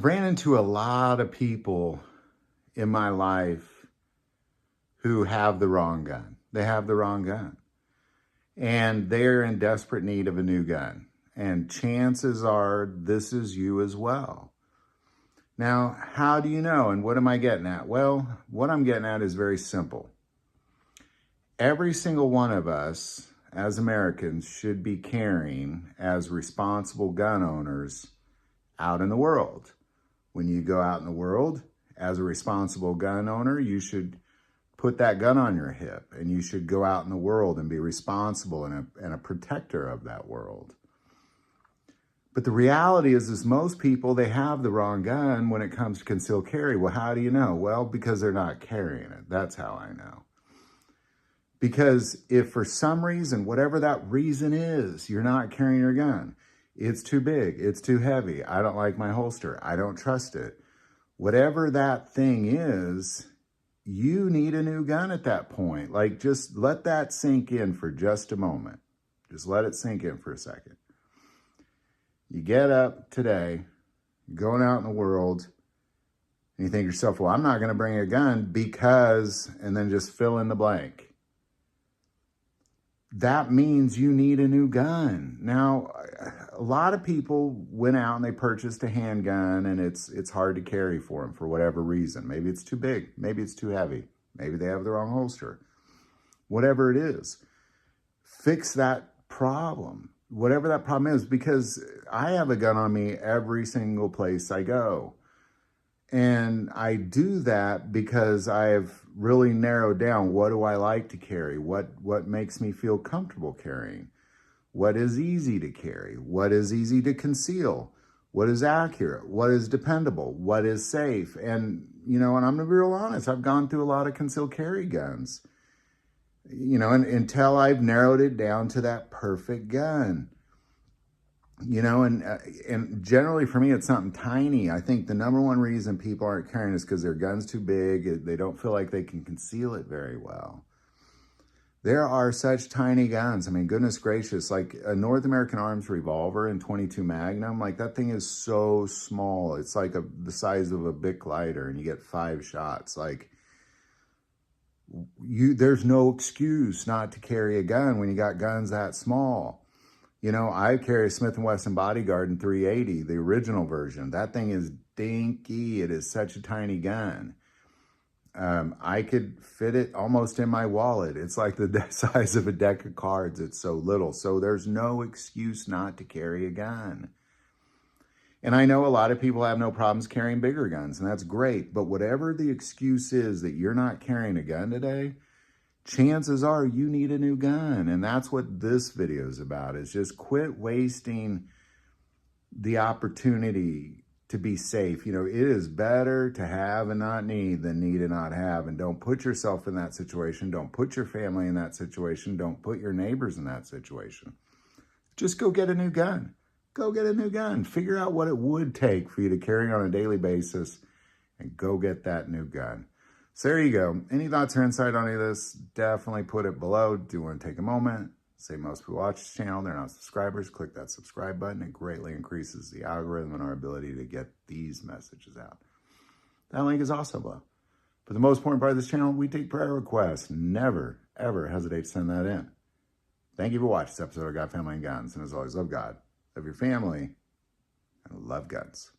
I've ran into a lot of people in my life who have the wrong gun. They have the wrong gun. And they're in desperate need of a new gun. And chances are this is you as well. Now, how do you know? And what am I getting at? Well, what I'm getting at is very simple. Every single one of us as Americans should be carrying as responsible gun owners out in the world. When you go out in the world as a responsible gun owner, you should put that gun on your hip and you should go out in the world and be responsible and a protector of that world. But the reality is most people, they have the wrong gun when it comes to concealed carry. Well, how do you know? Well, because they're not carrying it. That's how I know. Because if for some reason, whatever that reason is, you're not carrying your gun, it's too big, it's too heavy, I don't like my holster, I don't trust it. Whatever that thing is, you need a new gun at that point. Like, just let that sink in for just a moment. Just let it sink in for a second. You get up today, you're going out in the world, and you think to yourself, well, I'm not going to bring a gun because, and then just fill in the blank. That means you need a new gun. Now, a lot of people went out and they purchased a handgun, and it's hard to carry for them for whatever reason. Maybe it's too big. Maybe it's too heavy. Maybe they have the wrong holster. Whatever it is, fix that problem. Whatever that problem is, because I have a gun on me every single place I go. And I do that because I've really narrowed down what do I like to carry, what makes me feel comfortable carrying, what is easy to carry, what is easy to conceal, what is accurate, what is dependable, what is safe. And, you know, and I'm gonna be real honest, I've gone through a lot of concealed carry guns, you know, and until I've narrowed it down to that perfect gun. You know, and generally for me, it's something tiny. I think the number one reason people aren't carrying is because their gun's too big. They don't feel like they can conceal it very well. There are such tiny guns. I mean, goodness gracious, like a North American Arms revolver in .22 Magnum, like that thing is so small. It's like the size of a Bic lighter, and you get 5 shots. Like, there's no excuse not to carry a gun when you got guns that small. You know, I carry a Smith & Wesson Bodyguard in .380, the original version. That thing is dinky. It is such a tiny gun. I could fit it almost in my wallet. It's like the size of a deck of cards. It's so little. So there's no excuse not to carry a gun. And I know a lot of people have no problems carrying bigger guns, and that's great. But whatever the excuse is that you're not carrying a gun today, chances are you need a new gun. And that's what this video is about, is just quit wasting the opportunity to be safe. You know, it is better to have and not need than need and not have. And don't put yourself in that situation. Don't put your family in that situation. Don't put your neighbors in that situation. Just go get a new gun. Go get a new gun. Figure out what it would take for you to carry on a daily basis and go get that new gun. So there you go. Any thoughts or insight on any of this, definitely put it below. Do want to take a moment. Say most people watch this channel, they're not subscribers. Click that subscribe button. It greatly increases the algorithm and our ability to get these messages out. That link is also below. But the most important part of this channel, we take prayer requests. Never, ever hesitate to send that in. Thank you for watching this episode of God, Family, and Guns. And as always, love God, love your family, and love guns.